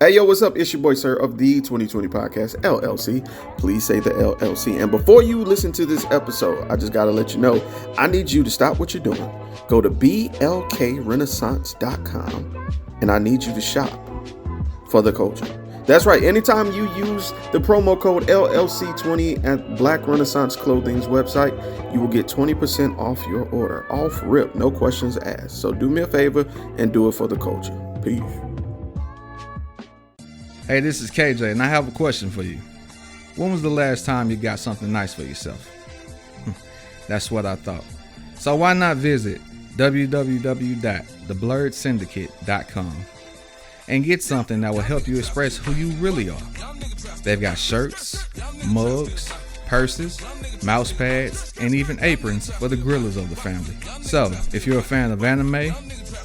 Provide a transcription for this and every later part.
Hey, yo, what's up? It's your boy, Sir, of the 2020 Podcast, LLC. Please say the LLC. And before you listen to this episode, I just got to let you know, I need you to stop what you're doing. Go to blkrenaissance.com, and I need you to shop for the culture. That's right. Anytime you use the promo code LLC20 at Black Renaissance Clothing's website, you will get 20% off your order. Off rip, no questions asked. So do me a favor and do it for the culture. Peace. Hey, this is KJ, and I have a question for you. When was the last time you got something nice for yourself? That's what I thought. So why not visit www.theblurredsyndicate.com and get something that will help you express who you really are. They've got shirts, mugs, purses, mouse pads, and even aprons for the grillers of the family. So, if you're a fan of anime,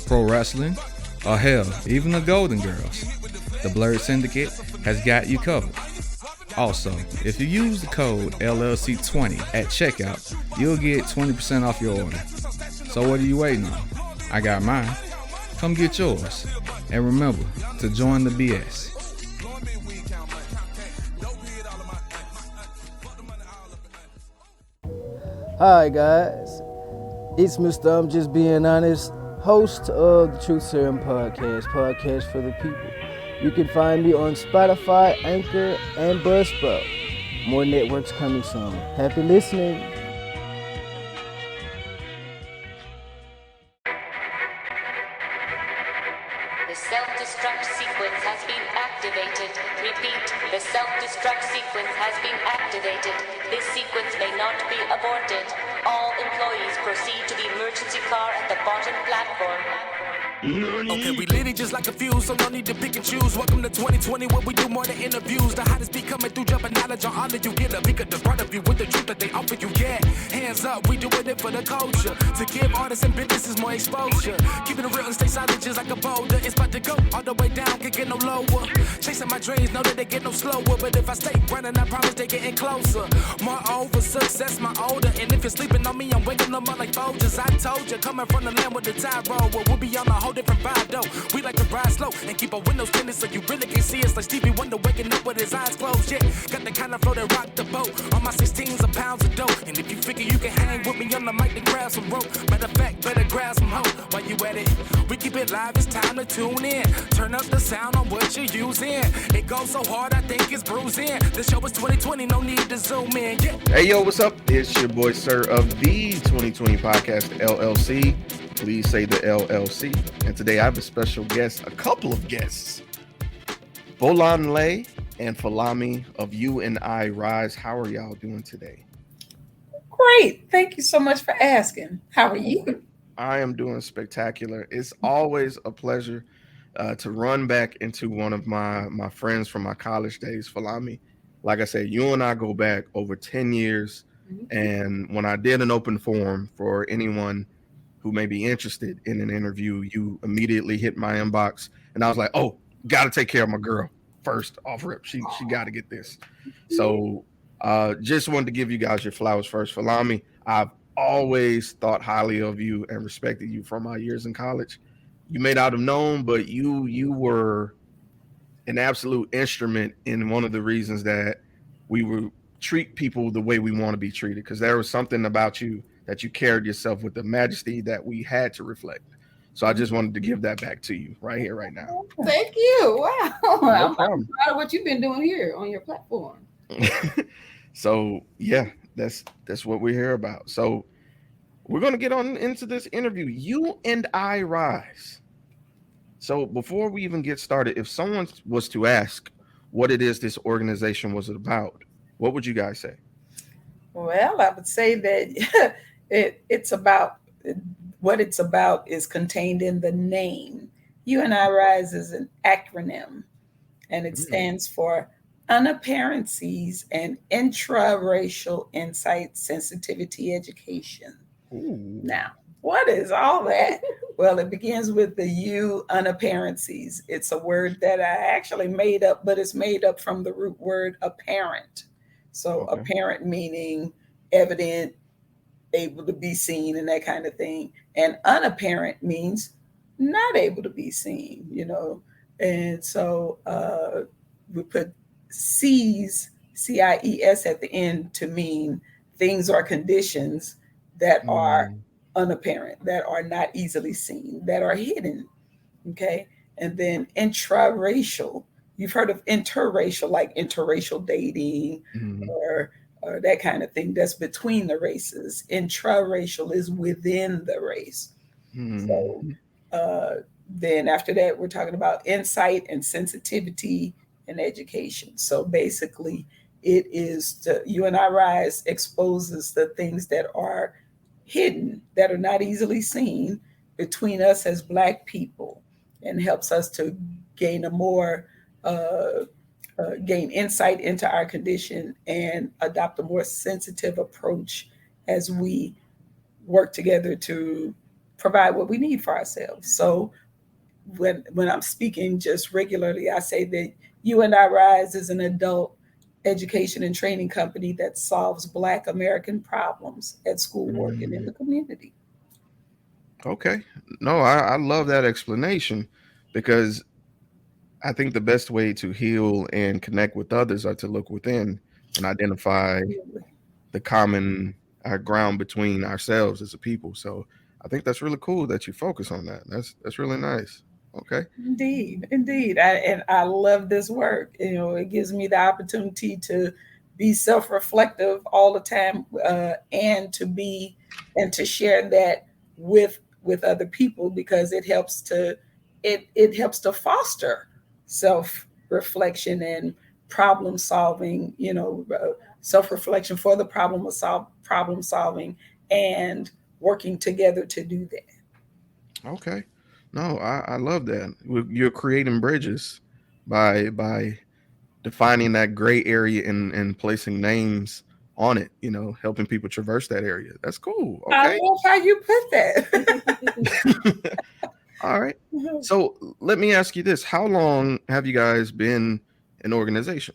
pro wrestling, or hell, even the Golden Girls, the Blurred Syndicate has got you covered. Also, if you use the code LLC20 at checkout, you'll get 20% off your order. So what are you waiting on? I got mine. Come get yours. And remember to join the BS. Hi guys, it's Mr. I'm Just Being Honest, host of the Truth Serum podcast for the people. You can find me on Spotify, Anchor, and Buzzsprout. More networks coming soon. Happy listening. The self-destruct sequence has been activated. Repeat, the self-destruct sequence has been activated. This sequence may not be aborted. All employees proceed to the emergency car at the bottom platform. Okay, we lit it just like a fuse, so no need to pick and choose. Welcome to 2020, where we do more than interviews. The hottest be coming through, jumping knowledge on all that you get. A peek at the front of you with the truth that they offer you. Yeah, hands up, we doing it for the culture. To give artists and businesses more exposure. Keeping it real and stay silent just like a boulder. It's about to go all the way down, can't get no lower. Chasing my dreams, know that they get no slower. But if I stay running, I promise they getting closer. Moreover, success my older. And if you're sleeping on me, I'm waking them up like Folgers. I told you, coming from the land with the tide roll. Well, we'll be on a whole different vibe though. We like to ride slow and keep our windows tinted so you really can see us like Stevie Wonder waking up with his eyes closed. Yeah, got the kind of flow that rock the boat. On my 16s of pounds of dope. And if you figure you can hang with me on the mic, then grab some rope. Matter of fact, better grab some hope. While you at it, we keep it live, it's time to tune in. Turn up the sound on what you're using. It goes so hard, I think it's bruising. The show is 2020, no need to zoom in. Yeah. Hey, yo, what's up? It's your boy, Sir, of the 2020 Podcast, LLC. Please say the LLC. And today I have a special guest, a couple of guests. Bolanle and Folami of U&I-RIse. How are y'all doing today? Great. Thank you so much for asking. How are you? I am doing spectacular. It's always a pleasure to run back into one of my friends from my college days, Folami. Like I said, you and I go back over 10 years. And when I did an open forum for anyone who may be interested in an interview, you immediately hit my inbox. And I was like, oh, got to take care of my girl first off rip. She got to get this. So just wanted to give you guys your flowers first. Folami, I've always thought highly of you and respected you from my years in college. You may not have known, but you were an absolute instrument in one of the reasons that we would treat people the way we want to be treated, because there was something about you that you carried yourself with the majesty that we had to reflect. So I just wanted to give that back to you right here, right now. Thank you. Wow. I'm proud problem. of what you've been doing here on your platform. So yeah, that's what we're here about. So we're going to get on into this interview. U&I-RIse. So before we even get started, if someone was to ask what it is this organization was about, what would you guys say? Well, I would say that it's about what it's about is contained in the name. U&I-RIse is an acronym, and it stands for Unapparencies and Intra-Racial Insight Sensitivity Education. Ooh. Now, what is all that? Well, it begins with the U, unapparencies. It's a word that I actually made up, but it's made up from the root word apparent. So apparent meaning evident, able to be seen, and that kind of thing. And unapparent means not able to be seen. You know, And so we put C's, CIES at the end to mean things or conditions that are Mm, unapparent, that are not easily seen, that are hidden. Okay. And then intra-racial. You've heard of interracial, like interracial dating mm, or or that kind of thing that's between the races. Intra-racial is within the race. So mm, uh, then after that, we're talking about insight and sensitivity and education. So basically, it is U&I-RIse exposes the things that are hidden, that are not easily seen between us as Black people, and helps us to gain a more gain insight into our condition and adopt a more sensitive approach as we work together to provide what we need for ourselves. So when I'm speaking just regularly, I say that U&I-RIse is an adult education and training company that solves Black American problems at school, work, and in mm. the community. Okay. No, I love that explanation because I think the best way to heal and connect with others are to look within and identify the common ground between ourselves as a people. So I think that's really cool that you focus on that. That's really nice. Okay. Indeed, indeed. And I love this work. It gives me the opportunity to be self-reflective all the time, and to share that with other people, because it helps to foster self-reflection and problem solving. Self-reflection for the problem solving and working together to do that. Okay. No, I love that. You're creating bridges by defining that gray area and placing names on it, helping people traverse that area. That's cool. I Okay. love how you put that. All right. So let me ask you this. How long have you guys been an organization?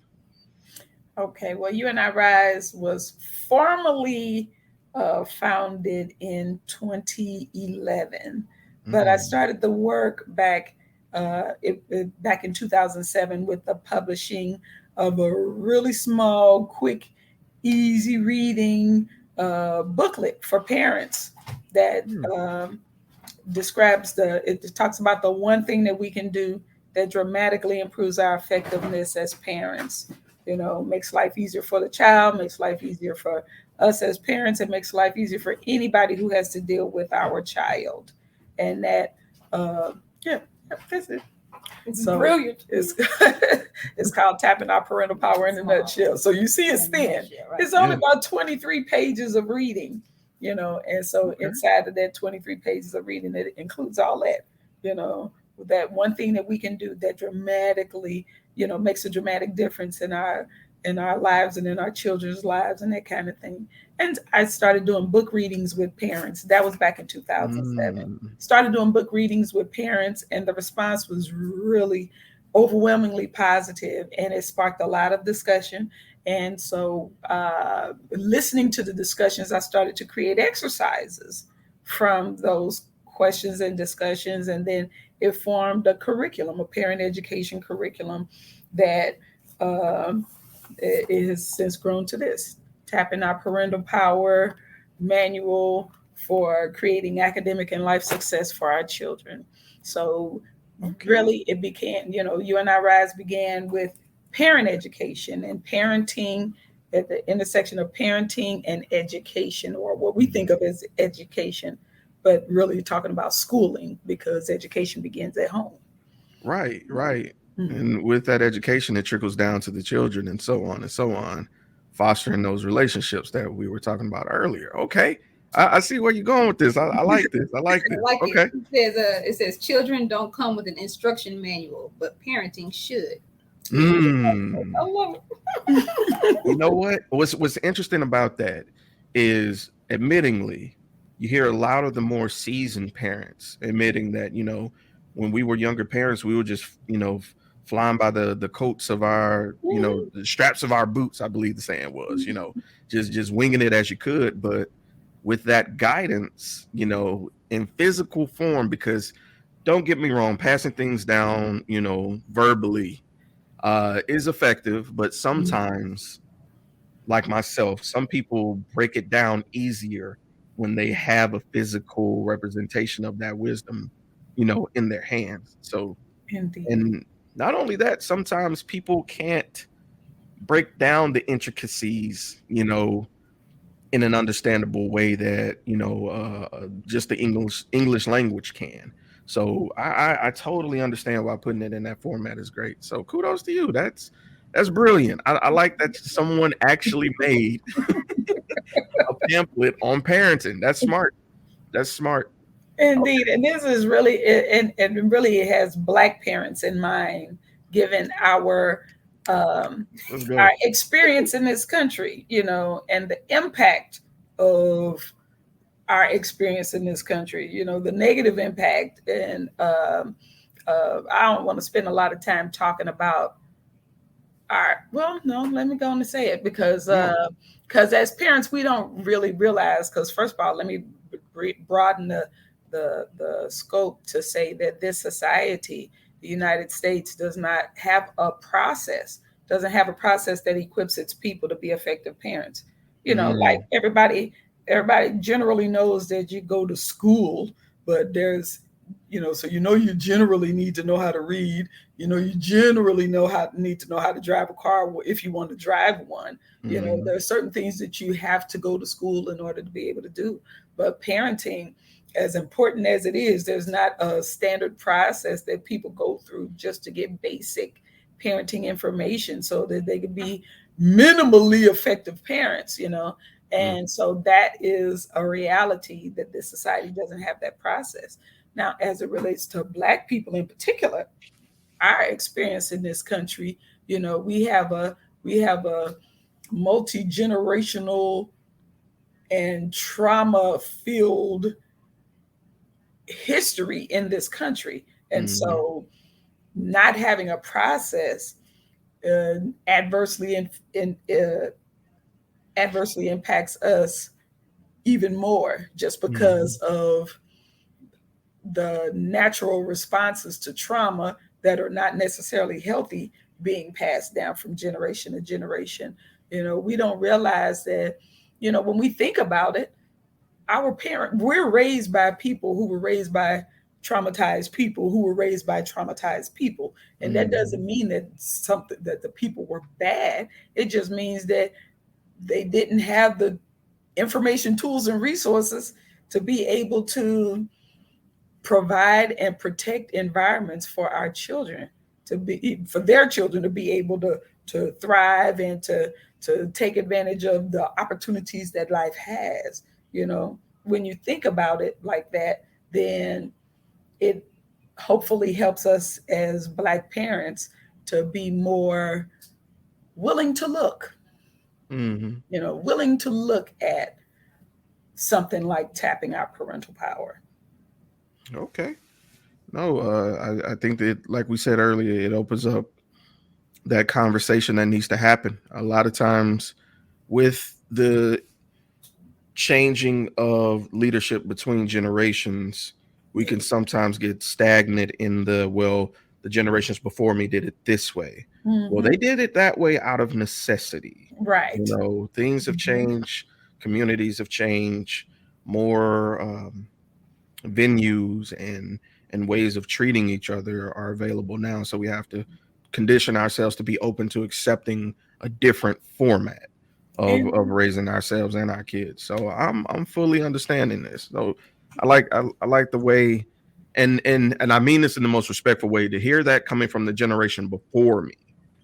Okay, well, U&I-RIse was formally founded in 2011, but I Mm, started the work back in 2007 with the publishing of a really small, quick, easy reading booklet for parents that mm, it talks about the one thing that we can do that dramatically improves our effectiveness as parents. Makes life easier for the child, makes life easier for us as parents, it makes life easier for anybody who has to deal with our child. And that, uh, yeah, that's it. It's So brilliant. it's called Tapping Our Parental Power in a Nutshell. So you see it's thin. It's only yeah. about 23 pages of reading, and so Okay. inside of that 23 pages of reading, it includes all that, that one thing that we can do that dramatically, makes a dramatic difference in our lives and in our children's lives and that kind of thing. And I started doing book readings with parents. That was back in 2007. Mm, Started doing book readings with parents, and the response was really overwhelmingly positive, and it sparked a lot of discussion. And so, listening to the discussions, I started to create exercises from those questions and discussions, and then it formed a curriculum, a parent education curriculum that um, it has since grown to this Tapping Our Parental Power manual for creating academic and life success for our children. So, okay. really, it became, U&I-RIse began with parent education and parenting at the intersection of parenting and education, or what we think Mhm. of as education, but really talking about schooling, because education begins at home. Right, right. Mhm. And with that education, it trickles down to the children and so on, fostering those relationships that we were talking about earlier. Okay. I see where you're going with this. I like this. I like I this. like it. Okay. It says children don't come with an instruction manual, but parenting should. I Mm. love it. You know what? What's interesting about that is, admittingly, you hear a lot of the more seasoned parents admitting that, when we were younger parents, we were just, flying by the coats of our, the straps of our boots, I believe the saying was, just winging it as you could. But with that guidance, in physical form, because don't get me wrong, passing things down, verbally is effective, but sometimes, like myself, some people break it down easier when they have a physical representation of that wisdom, in their hands. So, Indeed. and not only that, sometimes people can't break down the intricacies, in an understandable way that just the English language can. So I totally understand why putting it in that format is great. So kudos to you. That's brilliant. I like that someone actually made a pamphlet on parenting. That's smart. That's smart. Indeed, and this is really, and really it has Black parents in mind, given um, Let's our go. experience in this country, and the impact of our experience in this country, the negative impact. And I don't want to spend a lot of time talking about well, no, let me go on and say it, because Come on. as parents we don't really realize, because first of all, let me broaden the scope to say that this society, the United States, doesn't have a process that equips its people to be effective parents. Like Mm, everybody generally knows that you go to school, but there's so you generally need to know how to read. You generally need to know how to drive a car if you want to drive one. mm, There are certain things that you have to go to school in order to be able to do. But parenting, as important as it is, there's not a standard process that people go through just to get basic parenting information so that they can be minimally effective parents. mm, And so that is a reality, that this society doesn't have that process. Now, as it relates to Black people in particular, our experience in this country, we have a multi-generational and trauma filled history in this country. And mm, so not having a process uh, adversely adversely impacts us even more, just because mm, of the natural responses to trauma that are not necessarily healthy being passed down from generation to generation. We don't realize that, when we think about it, we're raised by people who were raised by traumatized people who were raised by traumatized people. And that mm, doesn't mean that the people were bad. It just means that they didn't have the information, tools, and resources to be able to provide and protect environments for our children, for their children to be able to thrive and to take advantage of the opportunities that life has. When you think about it like that, then it hopefully helps us as Black parents to be more willing to look, mm. willing to look at something like tapping our parental power. Okay. No, I think that, like we said earlier, it opens up that conversation that needs to happen. A lot of times, with the changing of leadership between generations, we can sometimes get stagnant in the generations before me did it this way. Well, Hmm. they did it that way out of necessity. Right. Things have Mhm. changed, communities have changed, more venues and ways of treating each other are available now. So we have to condition ourselves to be open to accepting a different format of And raising ourselves and our kids. So I'm fully understanding this. So I like the way, and I mean this in the most respectful way, to hear that coming from the generation before me,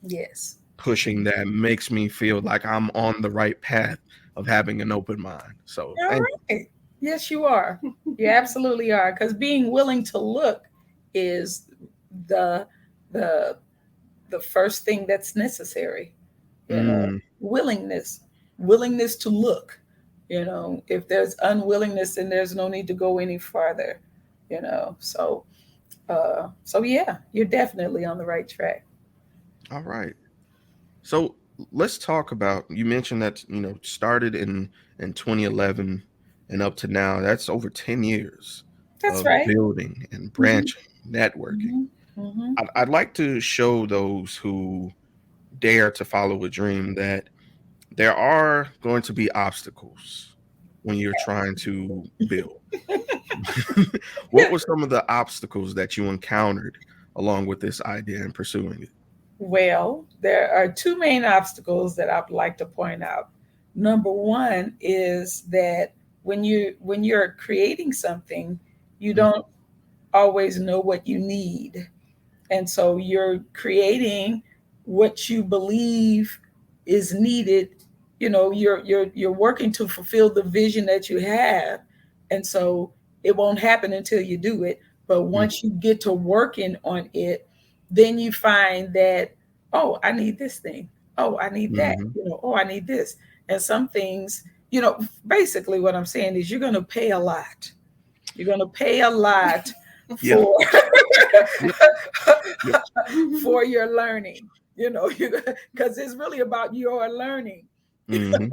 yes. pushing that makes me feel like I'm on the right path of having an open mind. So All thank right. Yes, you are. You absolutely are. Because being willing to look is the the the first thing that's necessary. you. You know, willingness to look. If there's unwillingness, then there's no need to go any farther. So yeah, you're definitely on the right track. All right. So let's talk about, you mentioned that, started in 2011 and up to now. That's over 10 years. That's of right. building and Mhm, branching, networking. mhm, mhm. I'd like to show those who dare to follow a dream that there are going to be obstacles when you're trying to build. What were some of the obstacles that you encountered along with this idea and pursuing it? Well, there are two main obstacles that I'd like to point out. Number one is that when you're creating something, you Mm, don't always know what you need. And so you're creating what you believe is needed. You're working to fulfill the vision that you have. And so it won't happen until you do it. But mm, once you get to working on it, then you find that, oh, I need this thing. Oh, I need that. mhm. Oh, I need this. And some things, basically what I'm saying is you're going to pay a lot. You're going to pay a lot Yeah. for Yep. Yep. for your learning, because it's really about your learning. Hmm.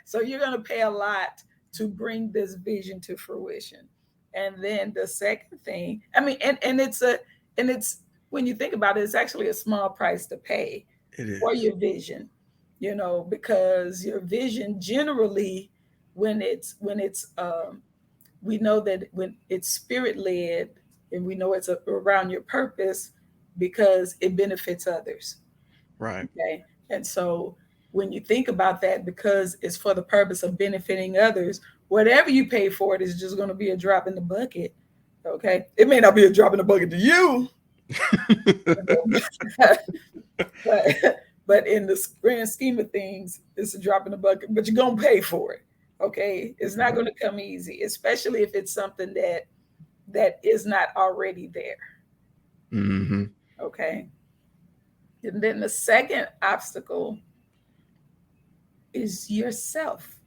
So you're going to pay a lot to bring this vision to fruition. And then the second thing, I mean, and it's when you think about it, it's actually a small price to pay It for is. your vision, because your vision generally, when it's we know that when it's spirit led, and we know it's around your purpose because it benefits others. Right. Okay. And so when you think about that, because it's for the purpose of benefiting others, whatever you pay for it is just going to be a drop in the bucket. Okay. It may not be a drop in the bucket to you, but but in the grand scheme of things, it's a drop in the bucket, but you're going to pay for it. Okay. It's not going to come easy, especially if it's something that is not already there. Hmm. Okay. And then the second obstacle is yourself.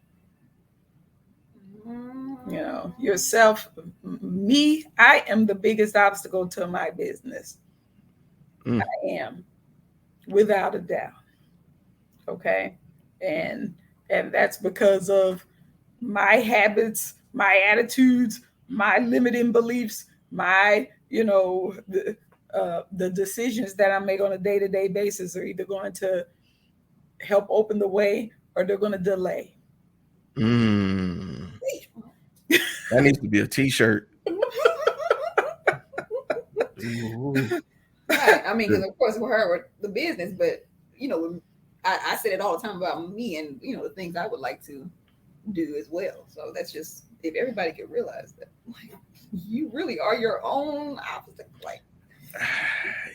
Yourself. Me, I am the biggest obstacle to my business. Mm, I am, without a doubt. Okay. And and that's because of my habits, my attitudes, my limiting beliefs, my, the decisions that I make on a day-to-day basis are either going to help open the way or they're going to delay. mm. That needs to be a T-shirt. Ooh. Right. I mean, because Good. of course we're her with the business, but you know, I said it all the time about me and the things I would like to do as well. So that's just if everybody could realize that, like, you really are your own opposite, like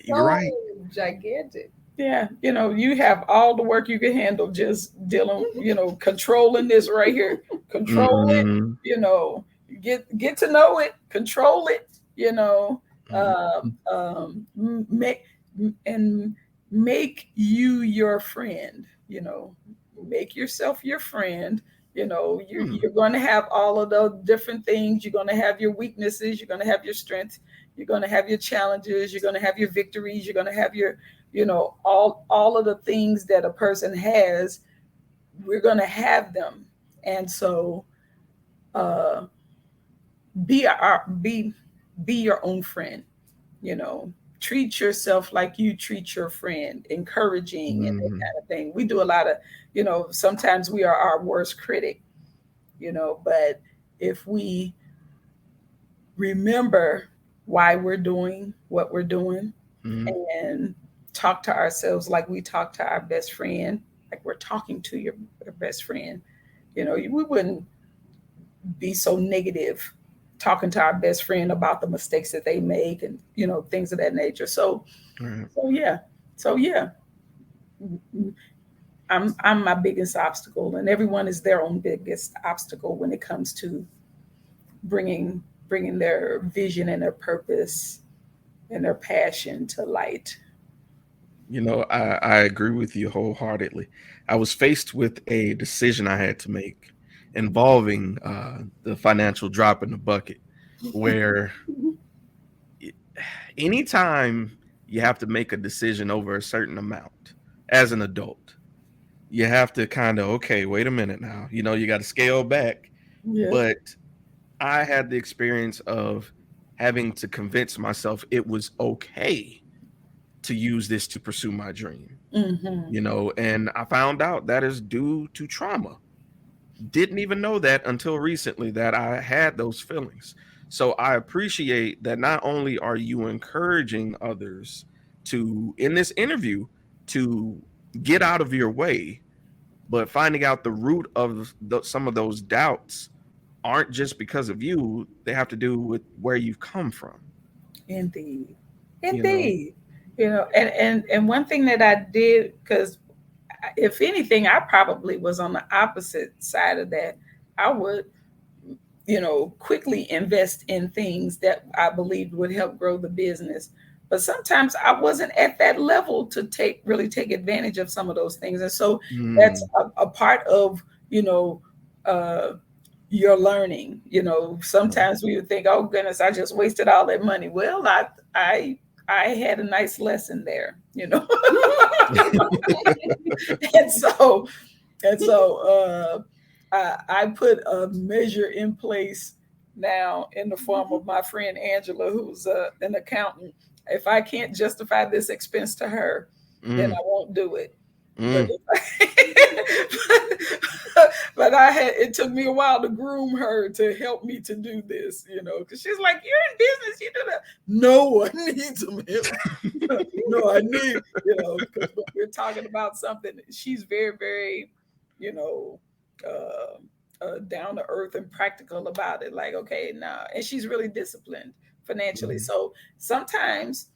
You're so right. gigantic. Yeah, you have all the work you can handle just dealing, controlling this right here. Control it, Hmm. you know, get to know it, control it, you know, make and make you your friend, make yourself your friend. You're going to have all of the different things. You're going to have your weaknesses. You're going to have your strengths. You're going to have your challenges. You're going to have your victories. You're going to have your all of the things that a person has. We're going to have them. And so uh be your own friend. you know Treat yourself like you treat your friend, encouraging and that Hmm. kind of thing. We do a lot of, sometimes we are our worst critic. But if we remember why we're doing what we're doing, Hmm. and talk to ourselves like we talk to our best friend, like we're talking to your best friend. We wouldn't be so negative talking to our best friend about the mistakes that they make, and things of that nature. So Right. so yeah, so yeah, I'm my biggest obstacle, and everyone is their own biggest obstacle when it comes to bringing their vision and their purpose and their passion to light. I agree with you wholeheartedly. I was faced with a decision I had to make involving the financial drop in the bucket, where i- anytime you have to make a decision over a certain amount as an adult, you have to kind of, okay, wait a minute now. You got to scale back. Yeah. But I had the experience of having to convince myself it was okay to use this to pursue my dream. And I found out that is due to trauma. Didn't even know that until recently that I had those feelings. So I appreciate that not only are you encouraging others to, in this interview, to get out of your way, but finding out the root of some of those doubts aren't just because of you. They have to do with where you've come from. Indeed. You know? Indeed. And one thing that I did, because if anything, I probably was on the opposite side of that. I would, quickly invest in things that I believed would help grow the business. But sometimes I wasn't at that level to really take advantage of some of those things. And so that's a part of, your learning. Sometimes we would think, oh goodness, I just wasted all that money. Well, I had a nice lesson there, and so I put a measure in place now in the form of my friend Angela, who's an accountant. If I can't justify this expense to her, then I won't do it. But it took me a while to groom her to help me to do this, because she's like, you're in business, you do that. No, I need some help. No, I need, because we're talking about something. She's very, very, down to earth and practical about it. Like, okay, now, and she's really disciplined financially. So sometimes,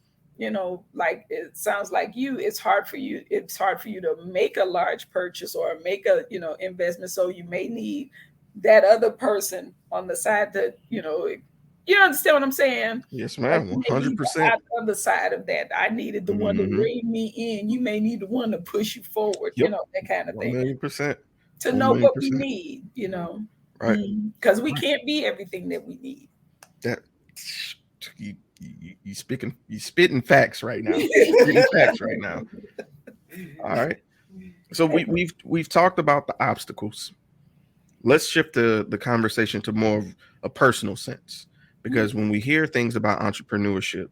like it sounds like it's hard for you to make a large purchase or make a, investment. So you may need that other person on the side that, you understand what I'm saying? Yes, ma'am. 100%. On the side of that, I needed the one to rein me in. You may need the one to push you forward, that kind of thing. 1,000,000%. To know what we need, Right? Because we can't be everything that we need. That you spitting facts right now. Spitting facts right now. All right. So we've talked about the obstacles. Let's shift the conversation to more of a personal sense, because when we hear things about entrepreneurship,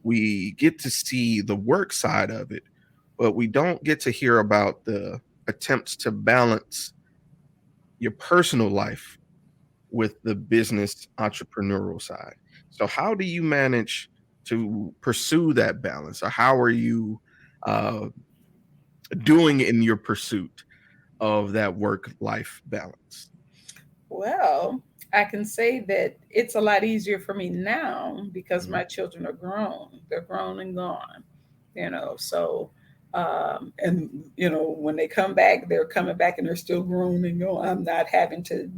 we get to see the work side of it, but we don't get to hear about the attempts to balance your personal life with the business entrepreneurial side. So how do you manage to pursue that balance, or how are you doing in your pursuit of that work-life balance? Well, I can say that it's a lot easier for me now because my children are grown. They're grown and gone, so and when they come back, they're coming back and they're still grown and gone. I'm not having to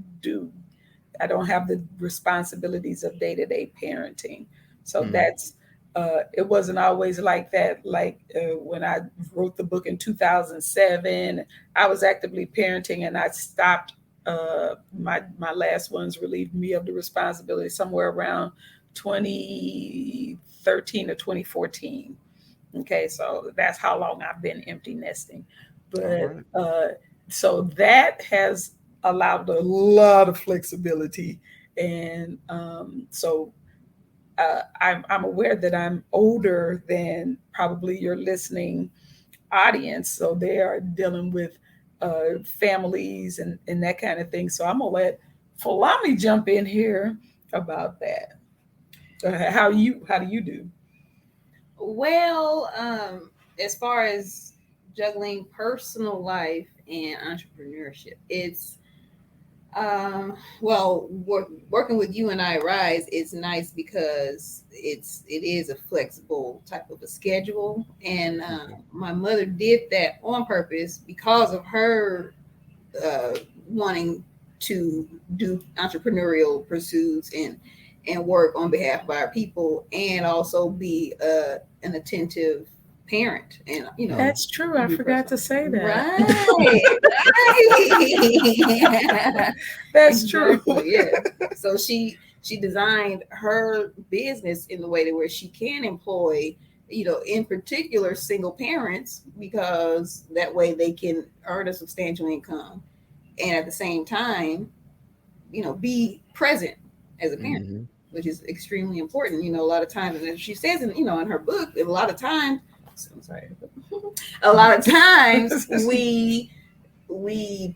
I don't have the responsibilities of day-to-day parenting. So that's, it wasn't always like that. Like when I wrote the book in 2007, I was actively parenting and I stopped. My last ones relieved me of the responsibility somewhere around 2013 or 2014. Okay, so that's how long I've been empty nesting. But so that has allowed a lot of flexibility. And so I'm aware that I'm older than probably your listening audience. So they are dealing with families and that kind of thing. So I'm going to let Folami jump in here about that. How do you do? Well, as far as juggling personal life and entrepreneurship, it's working with U&I-RIse is nice because it is a flexible type of a schedule, and my mother did that on purpose because of her wanting to do entrepreneurial pursuits and work on behalf of our people, and also be an attentive parent. And that's true. I forgot to say that. Right. That's true. Yeah. So she designed her business in the way that where she can employ, in particular single parents, because that way they can earn a substantial income and at the same time, be present as a parent. which is extremely important. A lot of times, and she says in her book, a lot of times, I'm sorry, a lot of times we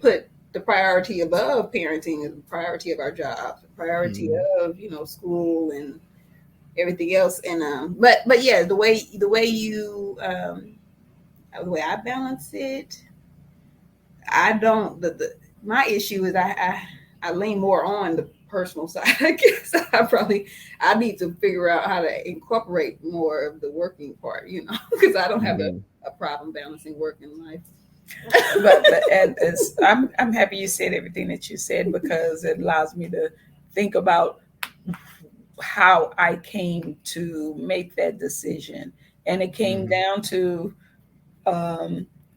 put the priority above parenting, the priority of our jobs, the priority of school and everything else. And but yeah, the way I balance it, I don't. My issue is I lean more on the personal side. I guess I need to figure out how to incorporate more of the working part, because I don't have a problem balancing work and life. And I'm happy you said everything that you said, because it allows me to think about how I came to make that decision. And it came down to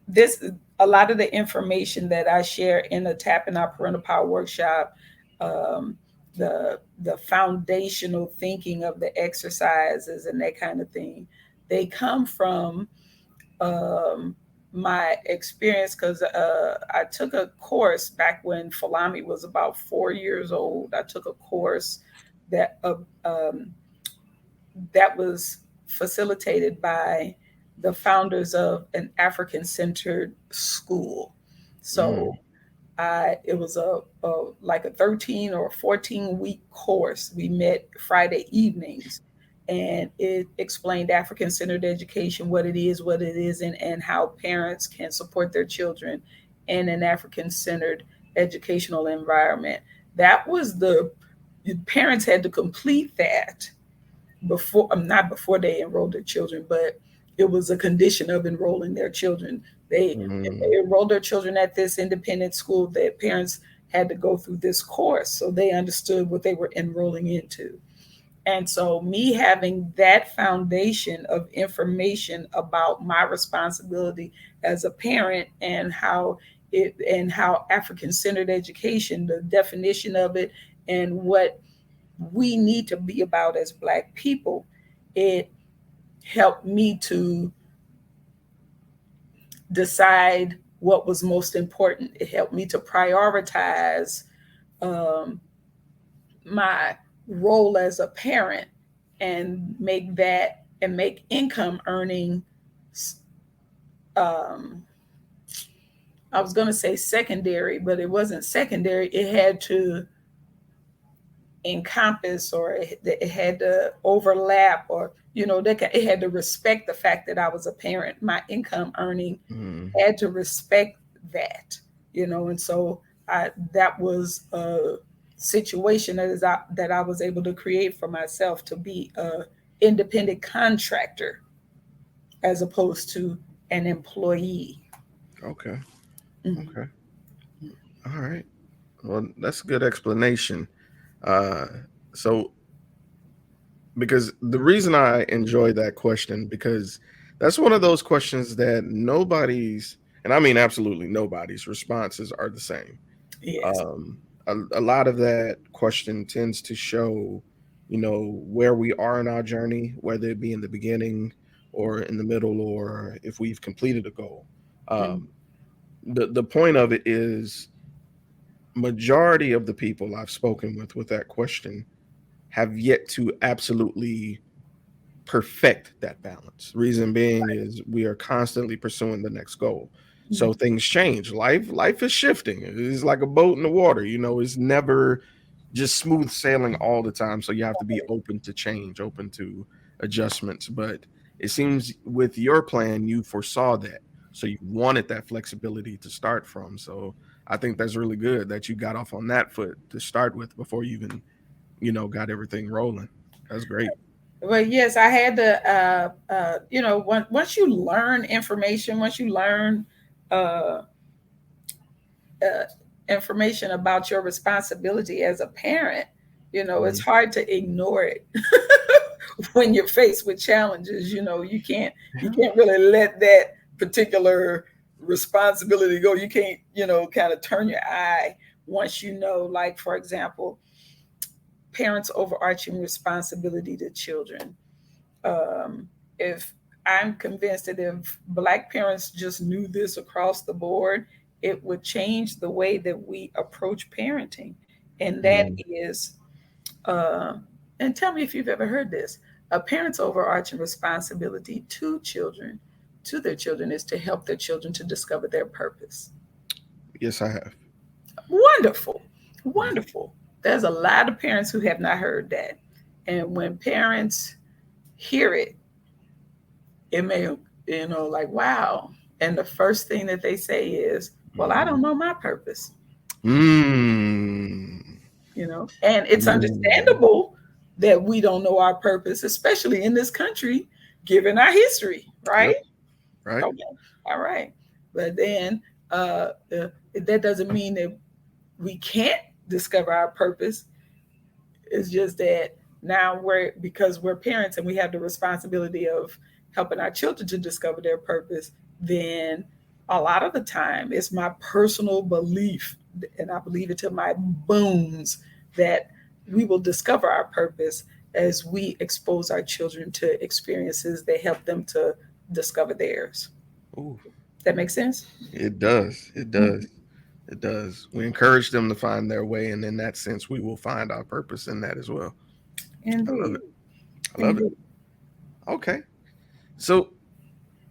this. A lot of the information that I share in the Tapping Our Parental Power workshop, um, the foundational thinking of the exercises and that kind of thing, they come from my experience, because I took a course back when Folami was about 4 years old. I took a course that that was facilitated by the founders of an African-centered school. So it was like a 13 or 14-week course. We met Friday evenings, and it explained African-centered education, what it is, what it isn't, and how parents can support their children in an African-centered educational environment. That was parents had to complete that before, not before they enrolled their children, but it was a condition of enrolling their children. If they enrolled their children at this independent school, their parents had to go through this course so they understood what they were enrolling into. And so me having that foundation of information about my responsibility as a parent, and how African-centered education, the definition of it, and what we need to be about as Black people, it helped me to decide what was most important. It helped me to prioritize my role as a parent, and make income earning, I was going to say secondary, but it wasn't secondary. It had to encompass, or it had to overlap, or it had to respect the fact that I was a parent. My income earning had to respect that, and so that was a situation that I was able to create for myself, to be a independent contractor as opposed to an employee. Okay. All right. Well, that's a good explanation. So, because the reason I enjoy that question, because that's one of those questions that nobody's, and I mean absolutely nobody's, responses are the same. Yes. A lot of that question tends to show, where we are in our journey, whether it be in the beginning or in the middle, or if we've completed a goal. The point of it is, majority of the people I've spoken with that question have yet to absolutely perfect that balance. Reason being is we are constantly pursuing the next goal. So things change. Life is shifting. It is like a boat in the water. It's never just smooth sailing all the time. So you have to be open to change, open to adjustments. But it seems with your plan, you foresaw that. So you wanted that flexibility to start from. So I think that's really good that you got off on that foot to start with before you even, got everything rolling. That's great. Well, yes, I had to, once you learn information, once you learn uh, uh, information about your responsibility as a parent, it's hard to ignore it when you're faced with challenges. You can't really let that particular responsibility go. You can't, kind of turn your eye once like, for example, parents' overarching responsibility to children. If I'm convinced that if Black parents just knew this across the board, it would change the way that we approach parenting. And that is, uh, and tell me if you've ever heard this. A parent's overarching responsibility to their children, is to help their children to discover their purpose. Yes, I have. Wonderful. Wonderful. There's a lot of parents who have not heard that. And when parents hear it, it may, like, wow. And the first thing that they say is, well, I don't know my purpose. Mm. And it's understandable that we don't know our purpose, especially in this country, given our history, right? Yep. Right. Okay. All right. But then that doesn't mean that we can't discover our purpose. It's just that now because we're parents and we have the responsibility of helping our children to discover their purpose, then a lot of the time it's my personal belief, and I believe it to my bones, that we will discover our purpose as we expose our children to experiences that help them to discover theirs. Ooh. That makes sense? It does. It does. It does. We encourage them to find their way, and in that sense, we will find our purpose in that as well. Indeed. I love it. I love it. Okay. So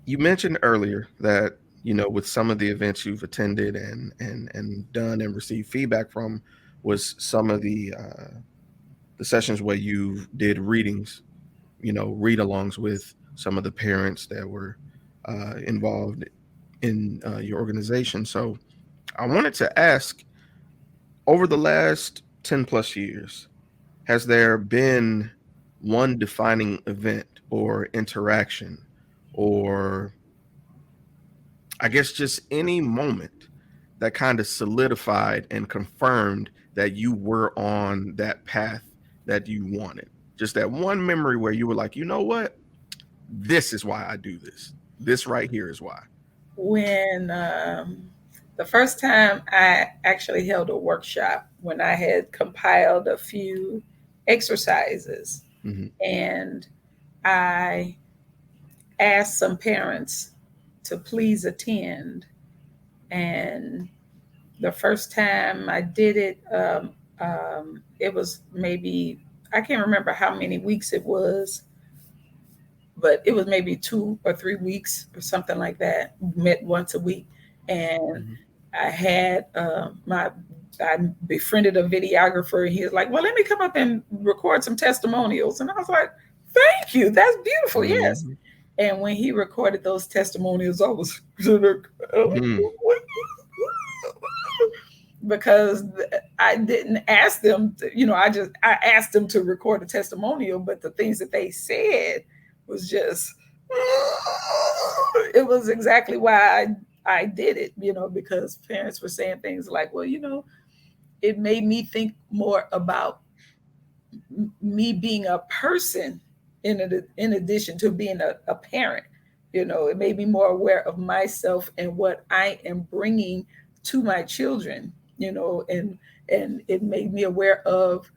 you mentioned earlier that, with some of the events you've attended and done and received feedback from, was some of the sessions where you did readings, read-alongs with some of the parents that were involved in your organization. So I wanted to ask, over the last 10 plus years, has there been one defining event or interaction, or I guess just any moment that kind of solidified and confirmed that you were on that path that you wanted? Just that one memory where you were like, you know what? This is why I do this. This right here is why. When the first time I actually held a workshop, when I had compiled a few exercises, and I asked some parents to please attend. And the first time I did it, it was maybe, I can't remember how many weeks it was, but it was maybe 2 or 3 weeks or something like that. Met once a week. And I had I befriended a videographer, and he was like, well, let me come up and record some testimonials. And I was like, thank you. That's beautiful. Yes. And when he recorded those testimonials, I was because I didn't ask them to, I asked them to record a testimonial, but the things that they said was just, it was exactly why I did it, because parents were saying things like, well, it made me think more about me being a person in addition to being a parent. It made me more aware of myself and what I am bringing to my children, and it made me aware of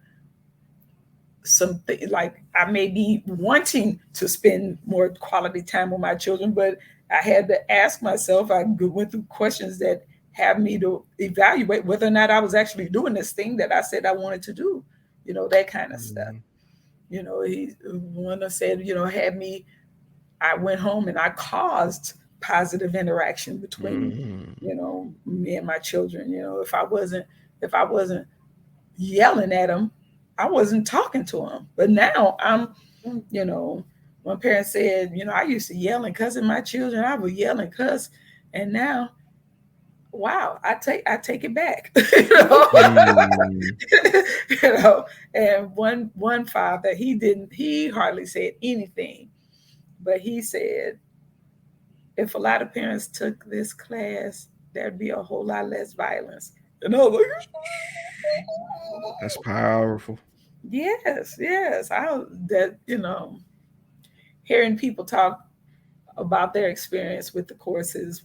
something like I may be wanting to spend more quality time with my children, but I had to ask myself, I went through questions that have me to evaluate whether or not I was actually doing this thing that I said I wanted to do, that kind of stuff. One said, had me, I went home and I caused positive interaction between, me and my children. If I wasn't yelling at them, I wasn't talking to them. But now I'm, one parent said, I used to yell and cuss at my children. I would yell and cuss. And now, wow, I take it back. And one father, he hardly said anything, but he said, if a lot of parents took this class, there'd be a whole lot less violence. And I was like, that's powerful. Yes. Hearing people talk about their experience with the courses,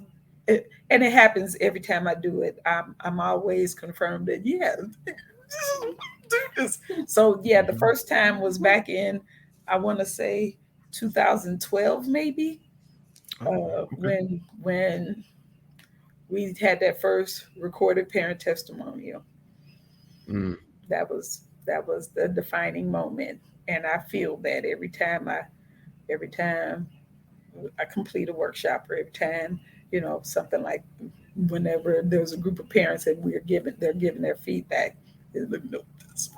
and it happens every time I do it. I'm always confirmed that, do this. So yeah, the first time was back in, I want to say 2012 maybe, when we had that first recorded parent testimonial. That was the defining moment. and I feel that every time I complete a workshop, or every time, something like whenever there's a group of parents and they're giving their feedback. Let me know this.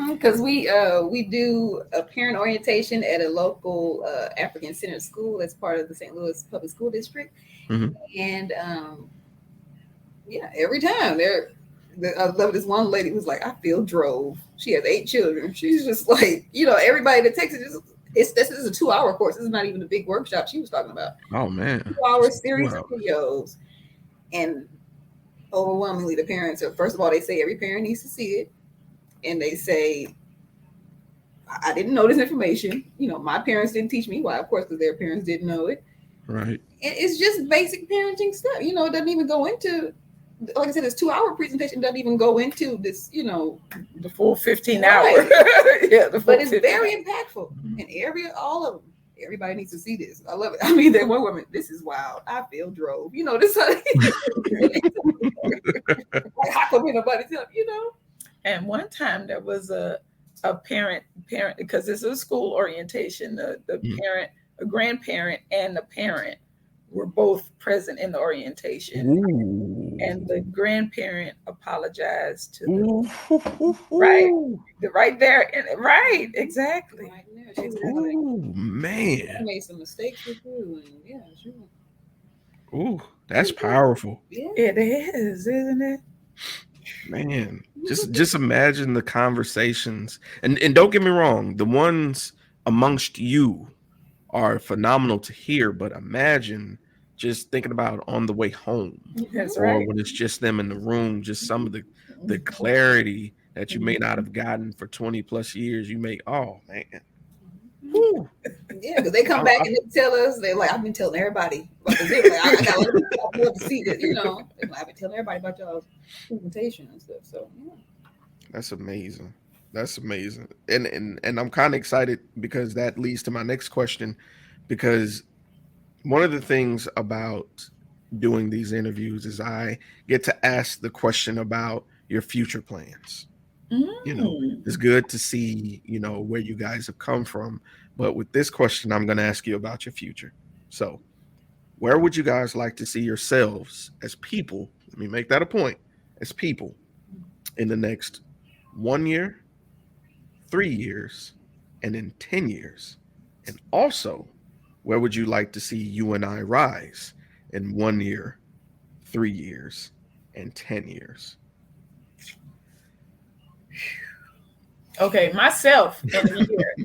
Because we do a parent orientation at a local African centered school that's part of the St. Louis Public School District, and every time I love this one lady who's like, I feel drove. She has 8 children. She's just like, everybody that takes it this is a 2-hour course. This is not even a big workshop she was talking about. Oh man, 2-hour series of videos, and overwhelmingly the parents are, first of all, they say every parent needs to see it, and they say, I didn't know this information. My parents didn't teach me. Why? Of course, because their parents didn't know it. Right. And it's just basic parenting stuff. It doesn't even go into, like I said, this 2-hour presentation doesn't even go into this, the full 15 right. hour. But it's very impactful. And all of them, everybody needs to see this. I love it. I mean, that one woman, this is wild. I feel drove. This like, how come nobody tell, And one time there was a parent, because this is a school orientation, the parent, a grandparent and the parent were both present in the orientation. Ooh. And the grandparent apologized to the right there. Right, exactly. Right there. Ooh, man. I made some mistakes with you, and yeah, sure. Ooh, that's powerful. Yeah. It is, isn't it? Man, just imagine the conversations, and don't get me wrong, the ones amongst you are phenomenal to hear, but imagine just thinking about on the way home. That's or right. when it's just them in the room, just some of the clarity that you may not have gotten for 20 plus years. You may, oh man. Woo. Yeah, because they come back and they tell us, they're like, I've been telling everybody about this. Like, I got a lot of people to see this, I've been telling everybody about y'all's presentation and stuff. So yeah. That's amazing. That's amazing. And I'm kind of excited because that leads to my next question, because one of the things about doing these interviews is I get to ask the question about your future plans. It's good to see, where you guys have come from. But with this question, I'm going to ask you about your future. So where would you guys like to see yourselves as people? Let me make that a point. As people in the next 1 year, 3 years, and in 10 years? And also, where would you like to see U&I-RIse in 1 year, 3 years, and 10 years? Okay, myself in a year,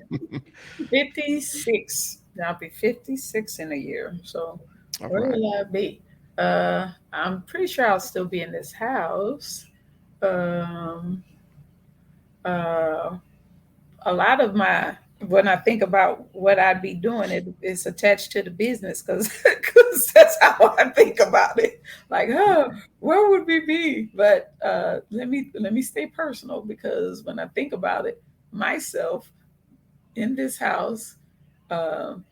56. I'll be 56 in a year. So All where right. will I be? I'm pretty sure I'll still be in this house. A lot of when I think about what I'd be doing, it's attached to the business, because that's how I think about it. Like, where would we be? But let me stay personal, because when I think about it, myself in this house, the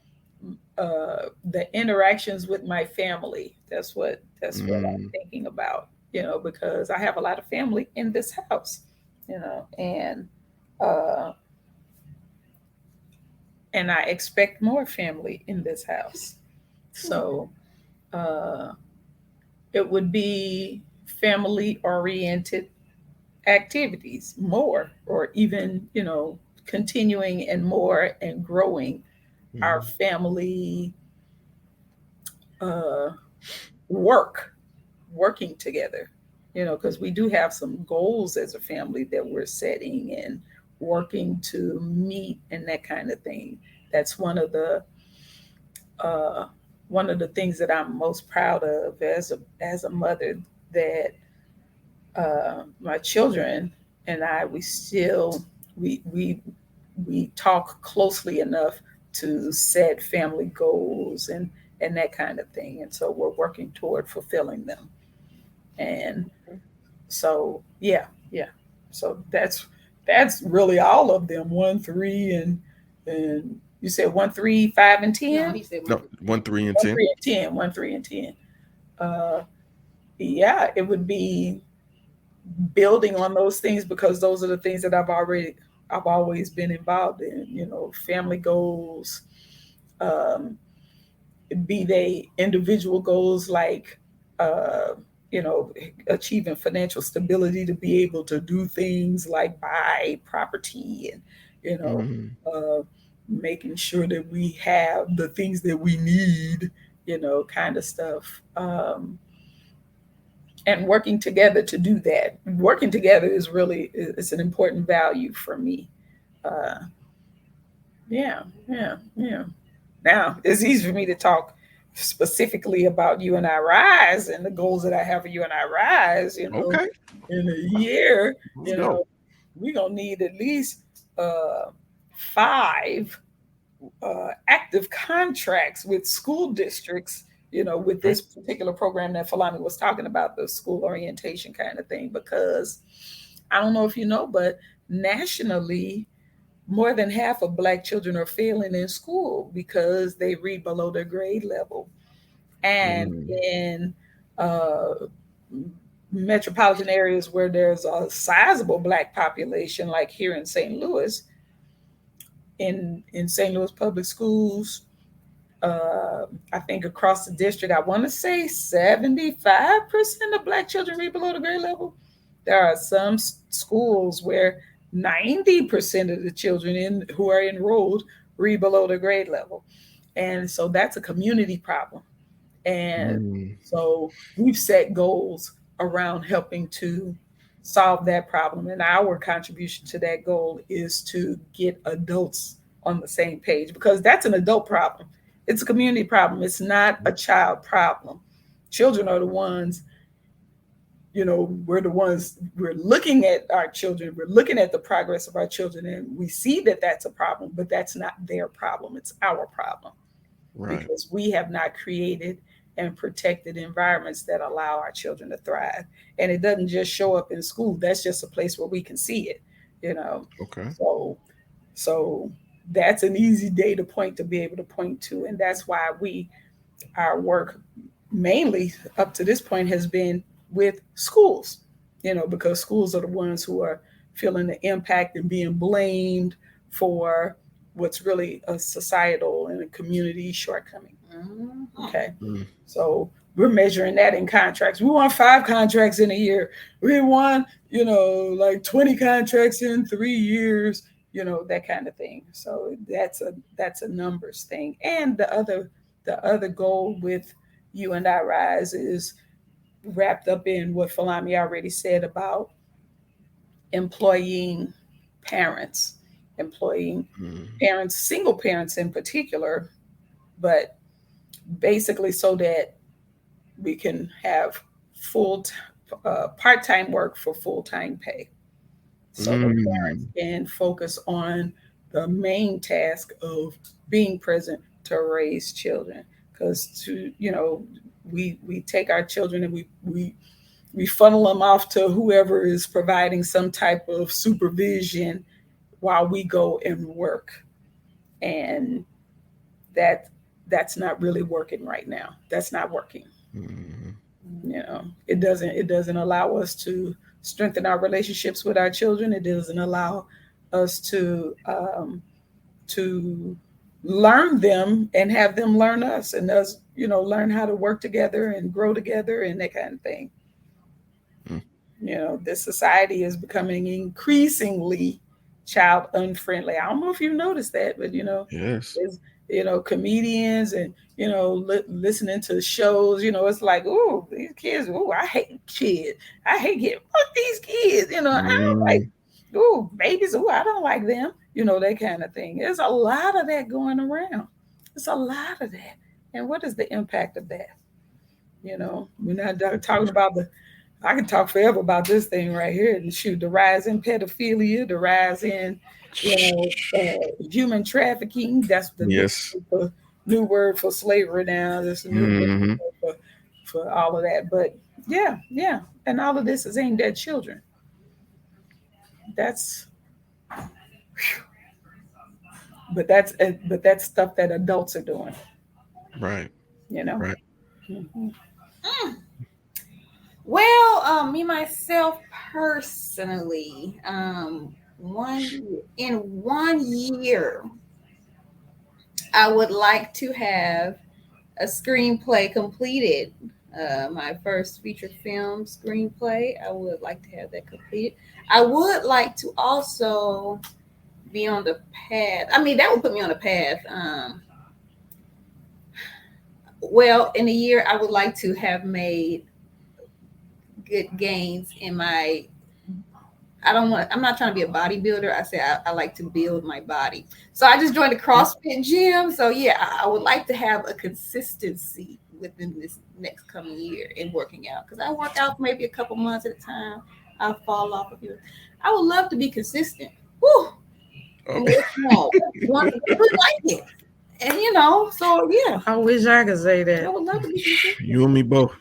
interactions with my family, that's what I'm thinking about, because I have a lot of family in this house, and I expect more family in this house. So it would be family-oriented activities more, or even, continuing and more and growing our family working together, because we do have some goals as a family that we're setting and working to meet, and that kind of thing. That's one of the things that I'm most proud of as a mother, that my children and I, we talk closely enough to set family goals and that kind of thing, and so we're working toward fulfilling them. And so so that's really all of them. 1, 3, and you said 1, 3, 5, and 10. No, he said 1, 3, and 1, 10. 3, and 10. 1, 3, and 10. It would be building on those things, because those are the things that I've I've always been involved in, family goals, um, be they individual goals like, uh, achieving financial stability to be able to do things like buy property and, you know, Mm. uh, making sure that we have the things that we need, kind of stuff. And working together to do that. Working together is really, it's an important value for me. Uh, yeah, yeah. Now it's easy for me to talk specifically about U&I-RIse and the goals that I have for U&I-RIse. Okay, In a year, let's you go. know, we're gonna need at least uh, 5 active contracts with school districts, with Okay. this particular program that Folami was talking about, the school orientation kind of thing, because I don't know if you know, but nationally, more than half of Black children are failing in school because they read below their grade level. And Mm. in uh, metropolitan areas where there's a sizable Black population, like here in St. Louis, in St. Louis public schools, uh, I think across the district, I want to say 75% of Black children read below the grade level. There are some schools where 90% of the children who are enrolled read below the grade level. And so that's a community problem. And Mm. so we've set goals around helping to solve that problem. And our contribution to that goal is to get adults on the same page, because that's an adult problem. It's a community problem. It's not a child problem. Children are the ones, we're looking at our children, we're looking at the progress of our children, and we see that that's a problem, but that's not their problem. It's our problem, Right. because we have not created and protected environments that allow our children to thrive. And it doesn't just show up in school. That's just a place where we can see it, you know. Okay. So that's an easy data point to be able to point to. And that's why our work mainly up to this point has been with schools, because schools are the ones who are feeling the impact and being blamed for what's really a societal and a community shortcoming. Okay. Mm. So we're measuring that in contracts. We want 5 contracts in a year. We want, like 20 contracts in 3 years, that kind of thing. So that's a numbers thing. And the other goal with U&I-RIse is wrapped up in what Folami already said about employing parents, employing Mm. parents, single parents in particular, but basically so that we can have full part-time work for full-time pay, so the parents Mm. can focus on the main task of being present to raise children. Because we take our children and we funnel them off to whoever is providing some type of supervision while we go and work, and that that's not really working right now. That's not working. Mm. It doesn't allow us to strengthen our relationships with our children. It doesn't allow us to learn them and have them learn us, and us learn how to work together and grow together and that kind of thing. Mm. This society is becoming increasingly child unfriendly. I don't know if you noticed that, but Yes. is comedians and listening to shows, it's like, oh, these kids, oh, I hate kids, I hate kids, fuck these kids, I don't like, Mm. oh, babies, oh, I don't like them, that kind of thing. There's a lot of that going around. There's a lot of that. And what is the impact of that? We're not talking about I can talk forever about this thing right here. And shoot, the rise in pedophilia, the rise in, human trafficking. That's the Yes. new word for slavery now. That's a new word Hmm. for all of that. But yeah, yeah, and all of this is aimed at children. That's but that's stuff that adults are doing. Right. You know. Right. Mhm. Mm. Well, me myself personally, In 1 year, I would like to have a screenplay completed. My first feature film screenplay. I would like to have that completed. I would like to also be on the path. I mean, that would put me on the path. Well, in a year, I would like to have made good gains in my. I'm not trying to be a bodybuilder. I say I like to build my body. So I just joined the CrossFit gym. So yeah, I would like to have a consistency within this next coming year in working out. Because I work out maybe a couple months at a time. I'll fall off a few. I would love to be consistent. Woo! And want to like it. And so yeah. I wish I could say I that. would love to be consistent. You and me both.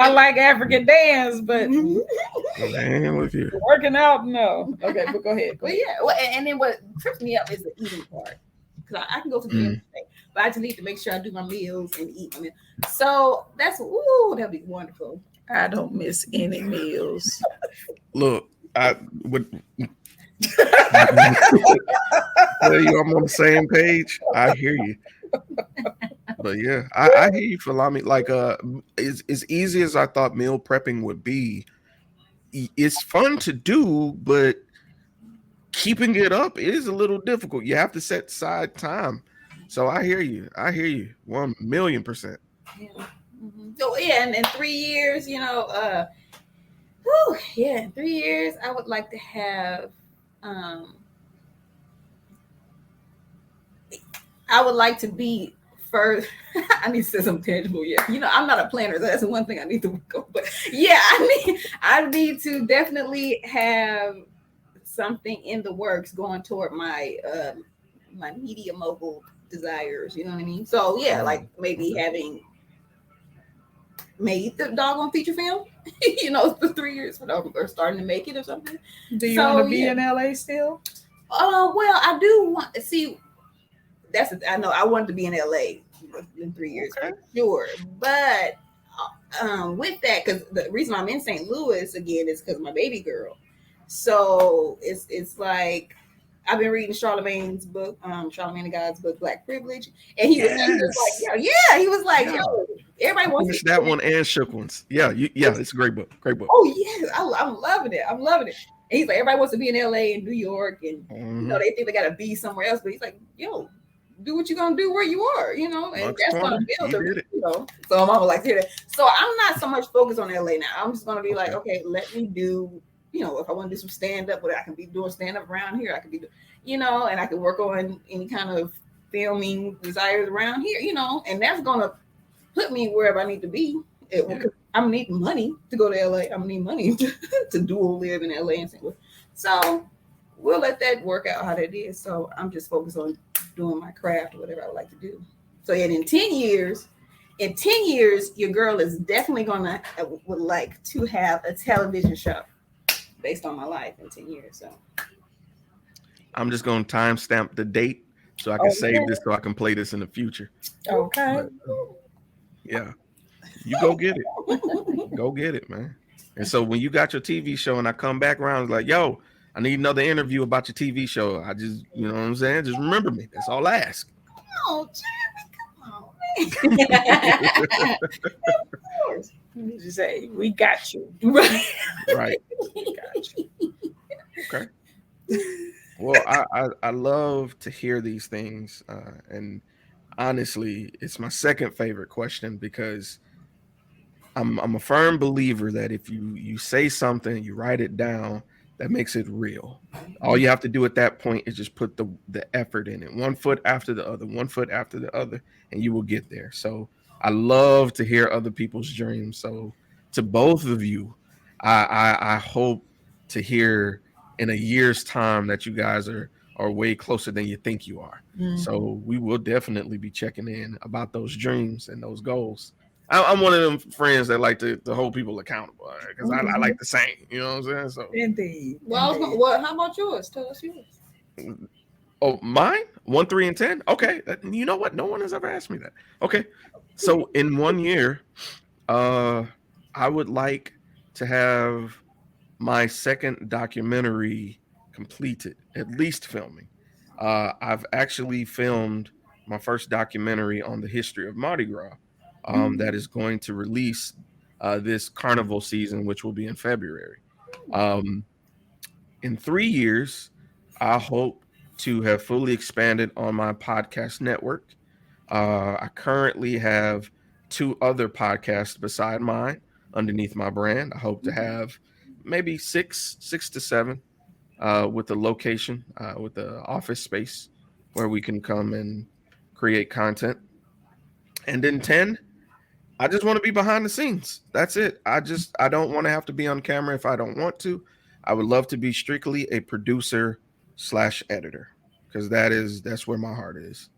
I like African dance, but Man, with you. working out, no. Okay, but go ahead. But yeah, well, and then what trips me up is the eating part. Because I can go to the gym today, but I just need to make sure I do my meals and eat my meals. So that'd be wonderful. I don't miss any meals. Look, I would tell you I'm on the same page. I hear you. But yeah, I hear you, Folami. Like, as easy as I thought meal prepping would be, it's fun to do, but keeping it up is a little difficult. You have to set aside time. So I hear you. 1,000,000%. Yeah. Mm-hmm. So yeah, and in 3 years, in 3 years, I would like to have. I would like to be further. I need to say something tangible. Yeah, I'm not a planner. So that's the one thing I need to work on. But yeah, I need to definitely have something in the works going toward my my media mogul desires. You know what I mean? So yeah, like maybe having made the doggone feature film, for 3 years or starting to make it or something. Do you want to be in LA still? Well, I do want to see. I know I wanted to be in LA in 3 years, for sure. But with that, because the reason I'm in St. Louis again is because of my baby girl. So it's like I've been reading Charlemagne's book, Charlemagne the God's book, Black Privilege, and he was like, he was like, yo, everybody wants to that one and Shook Ones. Yeah, it's a great book. Great book. Oh yes, I'm loving it. I'm loving it. And he's like, everybody wants to be in LA and New York, and they think they gotta be somewhere else. But he's like, yo, do what you're gonna do where you are, and that's gonna build it, So I'm like, so I'm not so much focused on LA now. I'm just gonna be like, okay, let me do, if I want to do some stand up, but I can be doing stand up around here. I can be, and I can work on any kind of filming desires around here, and that's gonna put me wherever I need to be. I'm needing money to go to LA. I'm need money to dual live in LA and St. Louis. So we'll let that work out how that is. So I'm just focused on doing my craft or whatever I would like to do. So in 10 years, your girl is definitely would like to have a television show based on my life in 10 years. So I'm just going to timestamp the date so I can save this so I can play this in the future. Okay. But, yeah. You go get it. Go get it, man. And so when you got your TV show and I come back around, it's like, yo, I need another interview about your TV show. I just, you know what I'm saying? Just remember me. That's all I ask. Oh, Jeremy, come on, man. Of course. You just say, we got you. Right. We got you. Okay. Well, I love to hear these things. And honestly, it's my second favorite question because I'm a firm believer that if you say something, you write it down, that makes it real. All you have to do at that point is just put the effort in it, 1 foot after the other, 1 foot after the other, and you will get there. So I love to hear other people's dreams. So to both of you, I hope to hear in a year's time that you guys are way closer than you think you are. Mm-hmm. So we will definitely be checking in about those dreams and those goals. I'm one of them friends that like to hold people accountable because I like the same. You know what I'm saying? So indeed. Well, how about yours? Tell us yours. Oh, mine? 1, 3, and 10. Okay. You know what? No one has ever asked me that. Okay. So in 1 year, I would like to have my second documentary completed, at least filming. I've actually filmed my first documentary on the history of Mardi Gras, that is going to release this carnival season, which will be in February. Um, in 3 years, I hope to have fully expanded on my podcast network. I currently have two other podcasts beside mine underneath my brand. I hope to have maybe six to seven, with the location, with the office space where we can come and create content. And then 10, I just want to be behind the scenes. That's it. I don't want to have to be on camera if I don't want to. I would love to be strictly a producer slash editor, because that's where my heart is.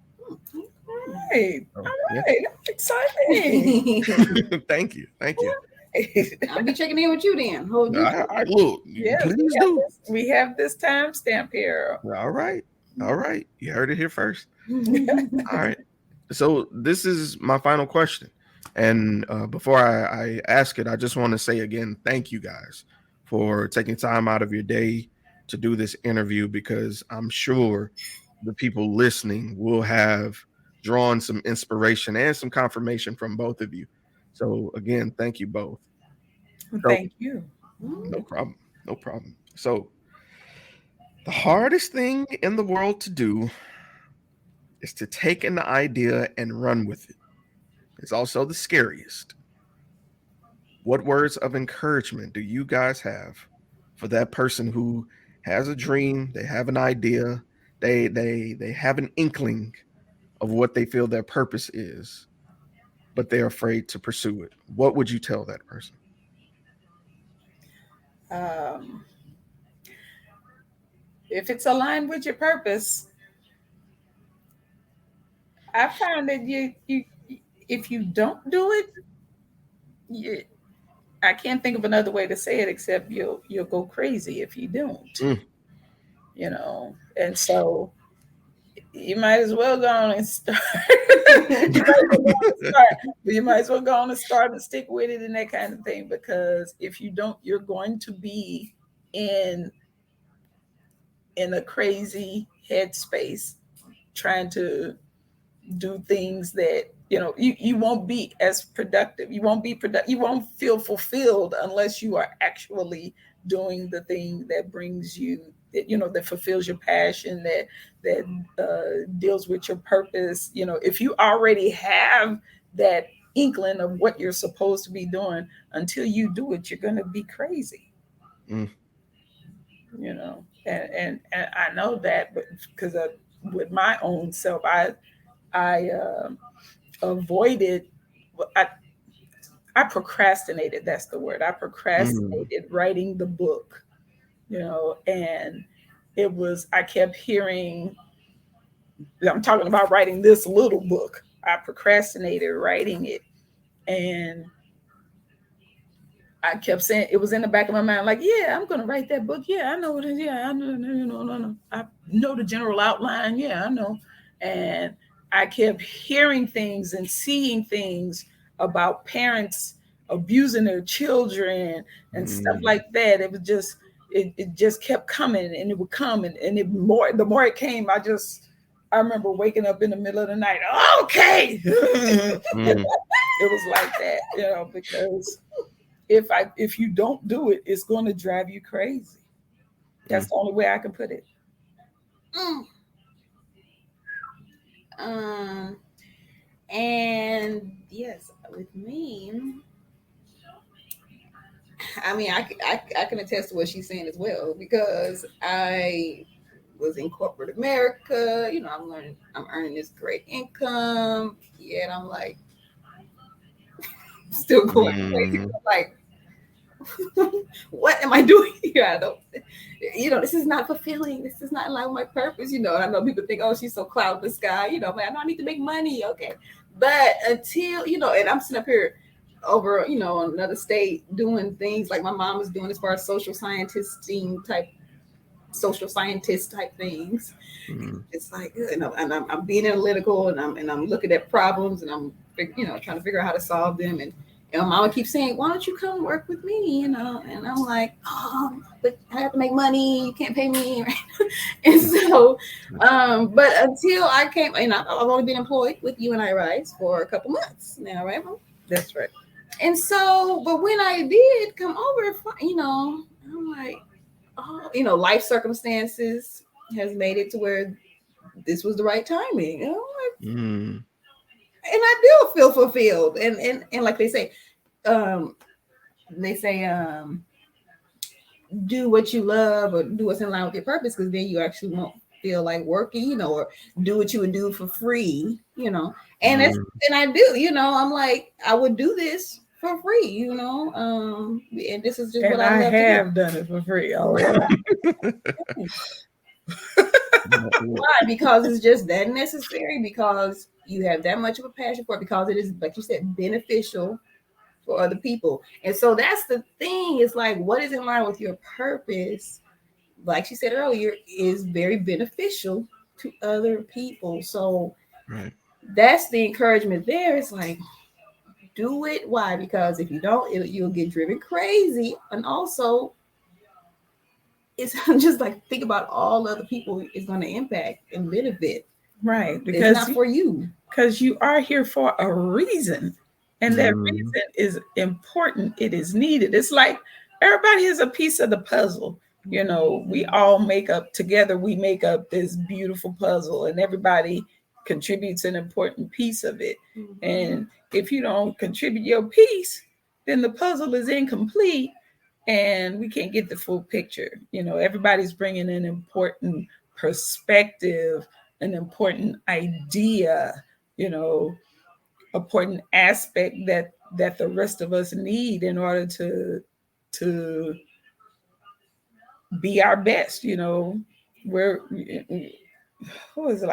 Right. So, All yeah. right. That's exciting. Thank you. I'll be checking in with you then. Hold you. I look, Yes, please do. we have this timestamp here. All right. You heard it here first. All right. So this is my final question. And before I ask it, I just want to say again, thank you guys for taking time out of your day to do this interview, because I'm sure the people listening will have drawn some inspiration and some confirmation from both of you. So again, thank you both. Thank you. No problem. No problem. So the hardest thing in the world to do is to take an idea and run with it. It's also the scariest. What words of encouragement do you guys have for that person who has a dream, they have an idea, they have an inkling of what they feel their purpose is, but they're afraid to pursue it? What would you tell that person? If it's aligned with your purpose, I find that you if you don't do it, I can't think of another way to say it except you'll go crazy if you don't. And so you might as well go on and start. You might as well go on and start and stick with it and that kind of thing, because if you don't, you're going to be in a crazy headspace trying to do things that you won't be as productive. You won't feel fulfilled unless you are actually doing the thing that brings you, that fulfills your passion, that deals with your purpose. If you already have that inkling of what you're supposed to be doing, until you do it, you're going to be crazy. And I know that, but because with my own self, I avoided. I procrastinated. That's the word. I procrastinated writing the book. And it was. I kept hearing. I'm talking about writing this little book. I procrastinated writing it, and I kept saying, it was in the back of my mind, like, yeah, I'm going to write that book. Yeah, I know what it is. Yeah, I know, no. I know the general outline. Yeah, I know. And I kept hearing things and seeing things about parents abusing their children and stuff like that. It was just, it just kept coming, and it would come, and the more it came, I remember waking up in the middle of the night. Okay. It was like that, because if you don't do it, it's going to drive you crazy. That's the only way I can put it. And yes, with me, I mean, I can attest to what she's saying as well, because I was in corporate America. I'm earning this great income, yet I'm like still going crazy. Like, what am I doing here? I don't, this is not fulfilling. This is not in line with my purpose. And I know people think, oh, she's so cloud in the sky. But I know I need to make money. Okay. But until, and I'm sitting up here over, in another state doing things like my mom was doing as far as social scientist type things. It's like, and I'm being analytical, and I'm looking at problems, and I'm, trying to figure out how to solve them. And my mama keeps saying, "Why don't you come work with me?" And I'm like, but I have to make money. You can't pay me, right? And so, but until I came, and I've only been employed with U&I-RIse for a couple months now, right? That's right. And so, but when I did come over, I'm like, life circumstances has made it to where this was the right timing. And I'm like, Mm. and I do feel fulfilled. And like um, they say, do what you love or do what's in line with your purpose, because then you actually won't feel like working, or do what you would do for free. And it's Mm. and I do, I'm like, I would do this for free, and this is just And what I I love to do. have done it for free. Oh, Why? Because it's just that necessary, because you have that much of a passion for it, because it is, like you said, beneficial for other people. And so that's the thing. It's like, what is in line with your purpose, like she said earlier, is very beneficial to other people. So Right. that's the encouragement there. It's like, do it. Why? Because if you don't, you'll get driven crazy. And also, it's just like, think about all other people it's going to impact and benefit. right. It's Because not for you. you are here for a reason. And that reason is important. It is needed. It's like everybody has a piece of the puzzle. We all make up together. We make up this beautiful puzzle, and everybody contributes an important piece of it. And if you don't contribute your piece, then the puzzle is incomplete and we can't get the full picture. Everybody's bringing an important perspective, an important idea, important aspect that the rest of us need in order to be our best. Where who is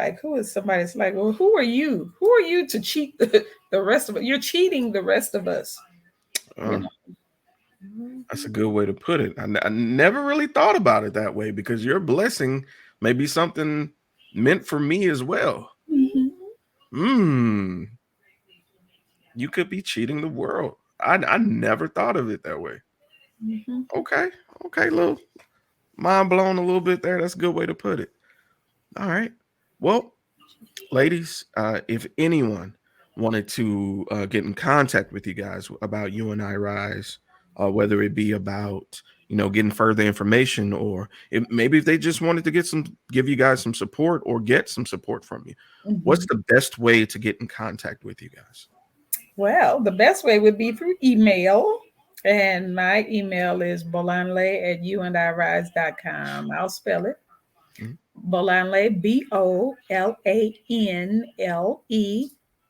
somebody's like, well, who are you to cheat the rest of us? You're cheating the rest of us. That's a good way to put it. I never really thought about it that way, because your blessing may be something meant for me as well. Mm-hmm. You could be cheating the world. I never thought of it that way. Mm-hmm. Okay, little mind blown a little bit there. That's a good way to put it. All right. Well, ladies, if anyone wanted to get in contact with you guys about U&I-RIse, whether it be about getting further information, or maybe if they just wanted to give you guys some support or get some support from you, what's the best way to get in contact with you guys? Well, the best way would be through email. And my email is bolanle@undirise.com. I'll spell it. Bolanle, BOLANLE,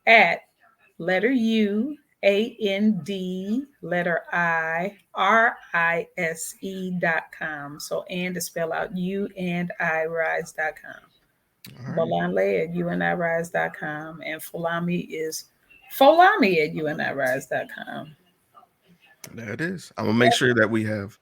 at letter U, AND, letter IRISE.com. So, and to spell out U&I-RISE.com. Bolanle@undirise.com. And Folami is Folami@undirise.com. There it is. I'm gonna make sure that we have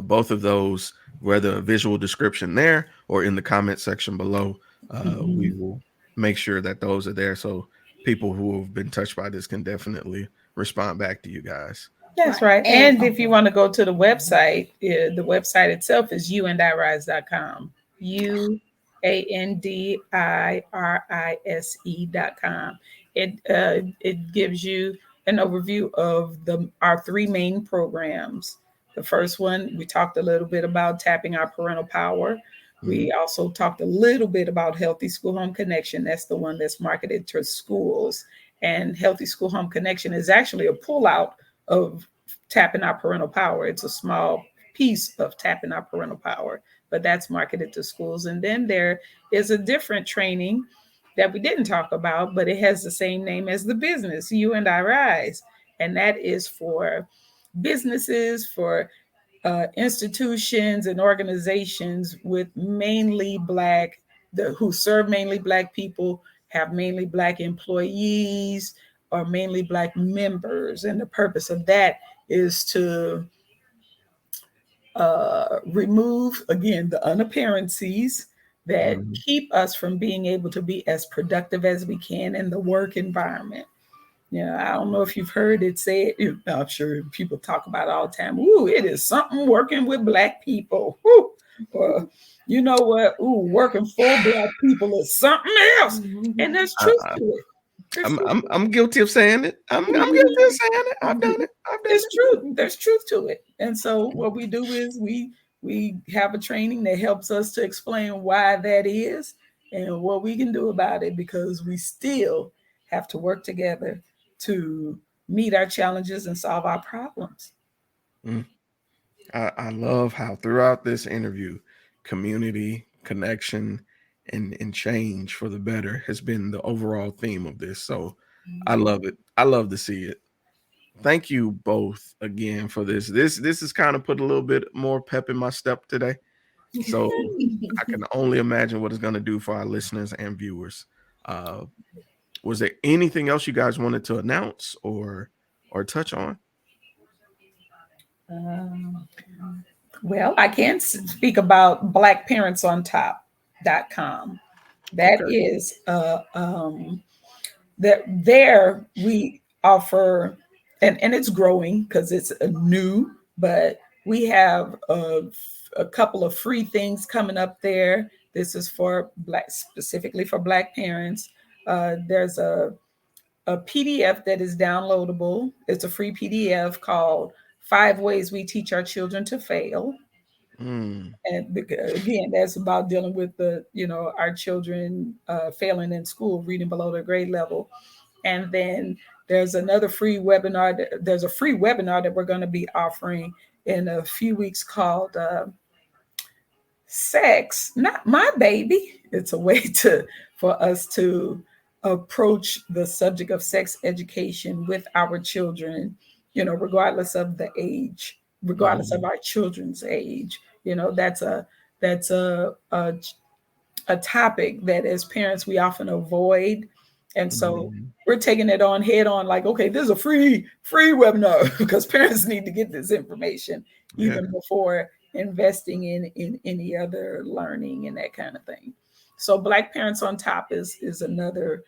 both of those, whether a visual description there or in the comment section below. We will make sure that those are there, so people who have been touched by this can definitely respond back to you guys. That's right. And if you want to go to the website itself is uandirise.com. UANDIRISE.com. It gives you an overview of our three main programs. The first one, we talked a little bit about tapping our parental power. We also talked a little bit about Healthy School Home Connection. That's the one that's marketed to schools. And Healthy School Home Connection is actually a pullout of tapping our parental power. It's a small piece of tapping our parental power, but that's marketed to schools. And then there is a different training that we didn't talk about, but it has the same name as the business, U&I-RIse. And that is for businesses, for institutions and organizations with mainly Black, who serve mainly Black people, have mainly Black employees, or mainly Black members. And the purpose of that is to remove, again, the unapparencies that keep us from being able to be as productive as we can in the work environment. Yeah, I don't know if you've heard it said. I'm sure people talk about it all the time. Ooh, it is something working with Black people. Ooh, you know what? Ooh, working for Black people is something else, and there's truth to it. I'm guilty of saying it. I'm guilty of saying it. I've done it. It's true. There's truth to it. And so what we do is we have a training that helps us to explain why that is and what we can do about it, because we still have to work together to meet our challenges and solve our problems. I love how throughout this interview, community, connection, and change for the better has been the overall theme of this. So I love it. I love to see it. Thank you both again for this. This has kind of put a little bit more pep in my step today. So I can only imagine what it's going to do for our listeners and viewers. Was there anything else you guys wanted to announce or touch on? Well, I can speak about blackparentsOnTop.com. That Okay. is that there we offer, and it's growing because it's new, but we have a couple of free things coming up there. This is for specifically for Black parents. There's a PDF that is downloadable. It's a free PDF called 5 Ways We Teach Our Children to Fail. And again, that's about dealing with our children failing in school, reading below their grade level. And then there's another free webinar. There's a free webinar that we're going to be offering in a few weeks called Sex, Not My Baby. It's a way for us to approach the subject of sex education with our children, regardless of the age, regardless of our children's age. That's a topic that as parents we often avoid. And so we're taking it on head on, like, okay, this is a free webinar because parents need to get this information even before investing in any other learning and that kind of thing. So Black Parents on Top is another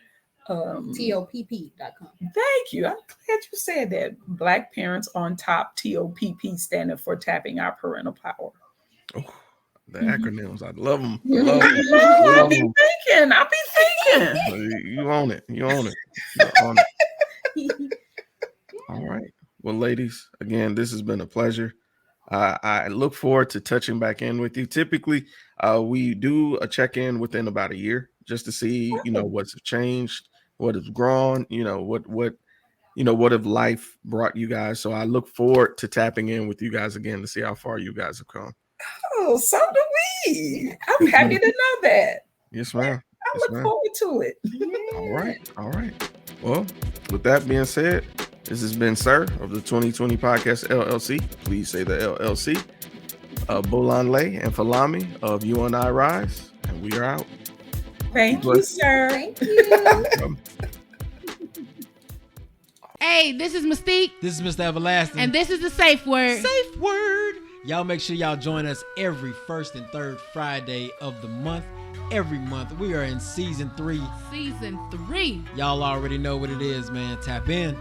TOPP.com. Thank you. I'm glad you said that. Black Parents on Top, TOPP, standing for Tapping Our Parental Power. Oh, the acronyms, I love them. I'll be thinking. You own it. You own it. All right. Well, ladies, again, this has been a pleasure. I look forward to touching back in with you. Typically, we do a check-in within about a year just to see, what's changed, what has grown, what have life brought you guys. So I look forward to tapping in with you guys again to see how far you guys have come. Oh, so do we. I'm happy to know that. Yes, ma'am. I look forward to it. All right. Well, with that being said, this has been Sir of the 2020 Podcast LLC. Please say the LLC. Bolanle and Folami of U&I-RIse, and we are out. Thank you, sir. Thank you. Hey, this is Mystique. This is Mr. Everlasting. And this is the Safe Word. Safe Word. Y'all make sure y'all join us every first and third Friday of the month. Every month. We are in season 3. Season 3. Y'all already know what it is, man. Tap in.